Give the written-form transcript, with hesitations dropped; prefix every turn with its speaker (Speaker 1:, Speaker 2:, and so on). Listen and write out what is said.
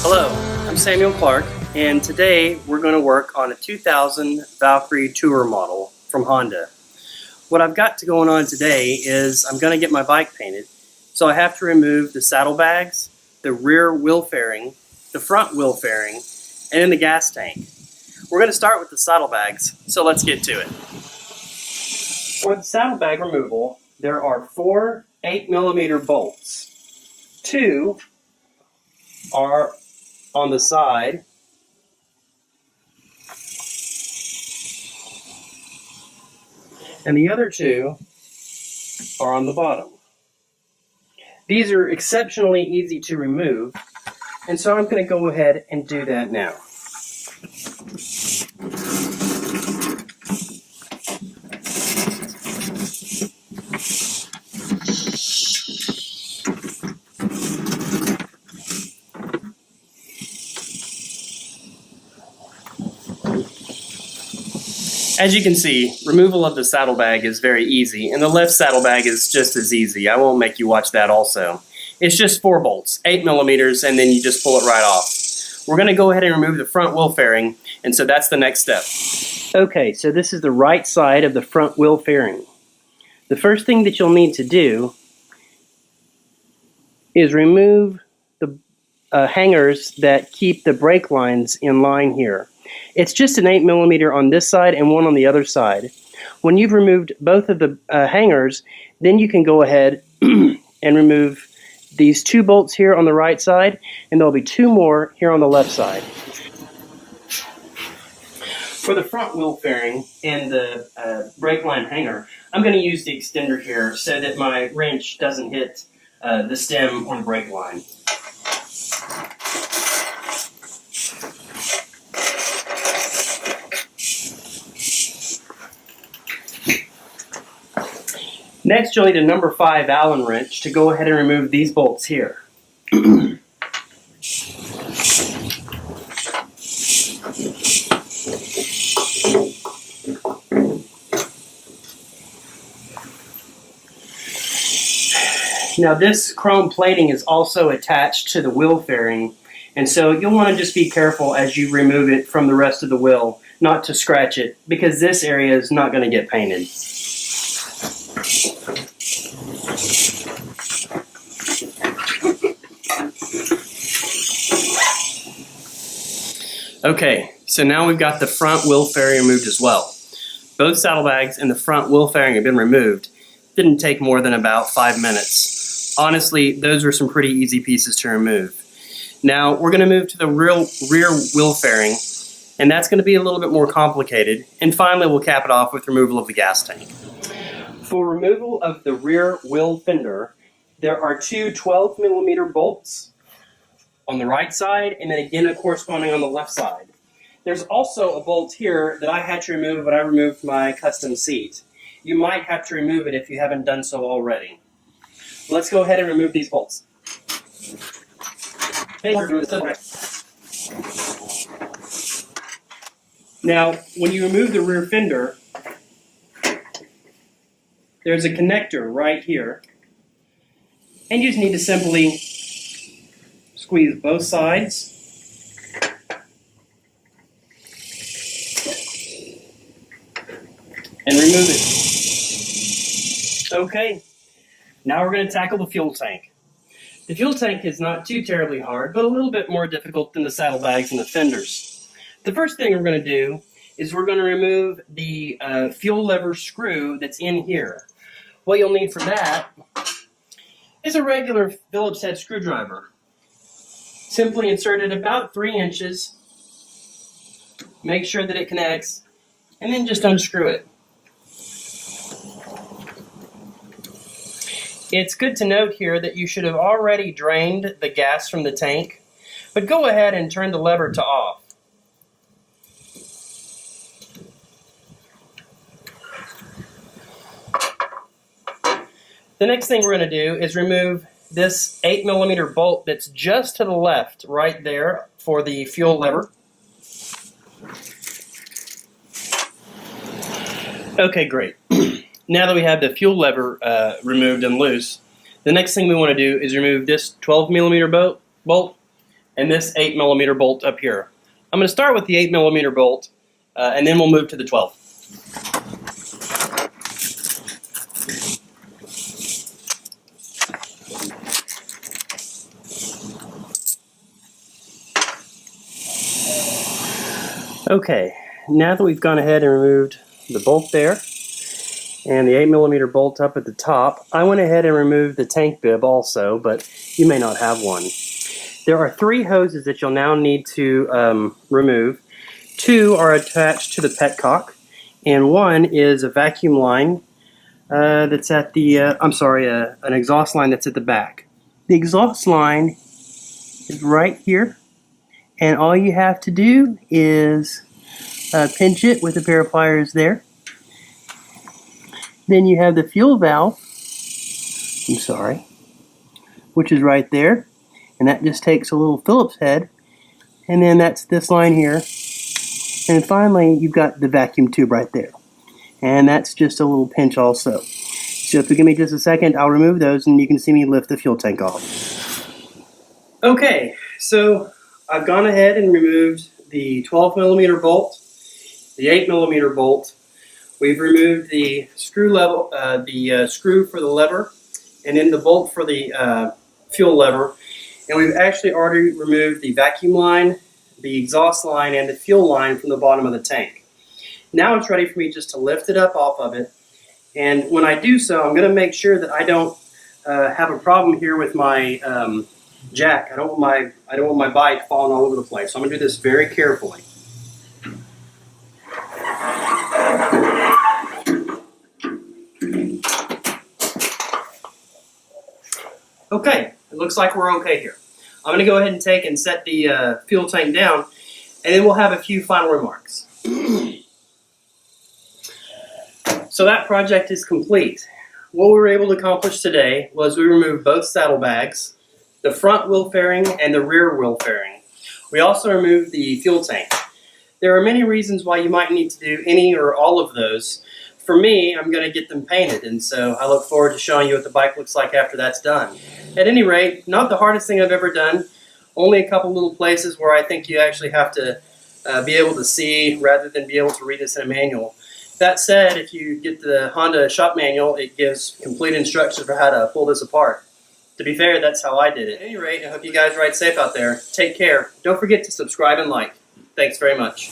Speaker 1: Hello, I'm Samuel Clark, and today we're going to work on a 2000 Valkyrie Tour model from Honda. What I've got going on today is I'm going to get my bike painted, so I have to remove the saddlebags, the rear wheel fairing, the front wheel fairing, and then the gas tank. We're going to start with the saddlebags, so let's get to it. For the saddlebag removal, there are 4 8mm bolts. 2 are on the side, and the other 2 are on the bottom. These are exceptionally easy to remove, and so I'm going to go ahead and do that now. As you can see, removal of the saddlebag is very easy, and the left saddlebag is just as easy. I won't make you watch that also. It's just 4 bolts, 8mm, and then you just pull it right off. We're going to go ahead and remove the front wheel fairing, and so that's the next step. Okay, so this is the right side of the front wheel fairing. The first thing that you'll need to do is remove the hangers that keep the brake lines in line here. It's just an 8mm on this side and 1 on the other side. When you've removed both of the hangers, then you can go ahead and remove these 2 bolts here on the right side, and there'll be 2 more here on the left side. For the front wheel fairing and the brake line hanger, I'm going to use the extender here so that my wrench doesn't hit the stem or the brake line. Next, you'll need a number 5 Allen wrench to go ahead and remove these bolts here. Now this chrome plating is also attached to the wheel fairing, and so you'll want to just be careful as you remove it from the rest of the wheel, not to scratch it, because this area is not going to get painted. Okay, so now we've got the front wheel fairing removed as well. Both saddlebags and the front wheel fairing have been removed. Didn't take more than about 5 minutes. Honestly, those were some pretty easy pieces to remove. Now we're going to move to the rear wheel fairing, and that's going to be a little bit more complicated. And finally, we'll cap it off with removal of the gas tank. For removal of the rear wheel fender, there are 2 12mm bolts on the right side, and then again corresponding on the left side. There's also a bolt here that I had to remove when I removed my custom seat. You might have to remove it if you haven't done so already. Let's go ahead and remove these bolts. Now, when you remove the rear fender, there's a connector right here, and you just need to simply squeeze both sides and remove it. Okay, now we're going to tackle the fuel tank. The fuel tank is not too terribly hard, but a little bit more difficult than the saddlebags and the fenders. The first thing we're going to do is we're going to remove the fuel lever screw that's in here. What you'll need for that is a regular Phillips head screwdriver. Simply insert it about 3 inches, make sure that it connects, and then just unscrew it. It's good to note here that you should have already drained the gas from the tank, but go ahead and turn the lever to off. The next thing we're going to do is remove this 8mm bolt that's just to the left right there for the fuel lever. Okay, great. Now that we have the fuel lever removed and loose, the next thing we want to do is remove this 12mm bolt and this 8mm bolt up here. I'm going to start with the 8mm bolt, and then we'll move to the 12. Okay, now that we've gone ahead and removed the bolt there, and the 8mm bolt up at the top, I went ahead and removed the tank bib also, but you may not have one. There are 3 hoses that you'll now need to remove. 2 are attached to the petcock, and 1 is a vacuum line that's at the, an exhaust line that's at the back. The exhaust line is right here, and all you have to do is pinch it with a pair of pliers there. Then you have the fuel valve, which is right there, and that just takes a little Phillips head, and then that's this line here, and finally you've got the vacuum tube right there, and that's just a little pinch also. So if you give me just a second, I'll remove those and you can see me lift the fuel tank off. Okay, so I've gone ahead and removed the 12mm bolt, the 8mm bolt. We've removed the screw level, screw for the lever, and then the bolt for the fuel lever. And we've actually already removed the vacuum line, the exhaust line, and the fuel line from the bottom of the tank. Now it's ready for me just to lift it up off of it. And when I do so, I'm going to make sure that I don't have a problem here with my jack. I don't want my bike falling all over the place. So I'm going to do this very carefully. Okay, it looks like we're okay here. I'm going to go ahead and take and set the fuel tank down, and then we'll have a few final remarks. So that project is complete. What we were able to accomplish today was we removed both saddlebags, the front wheel fairing and the rear wheel fairing. We also removed the fuel tank. There are many reasons why you might need to do any or all of those. For me, I'm going to get them painted, and so I look forward to showing you what the bike looks like after that's done. At any rate, not the hardest thing I've ever done. Only a couple little places where I think you actually have to be able to see rather than be able to read this in a manual. That said, if you get the Honda shop manual, it gives complete instructions for how to pull this apart. To be fair, that's how I did it. At any rate, I hope you guys ride safe out there. Take care. Don't forget to subscribe and like. Thanks very much.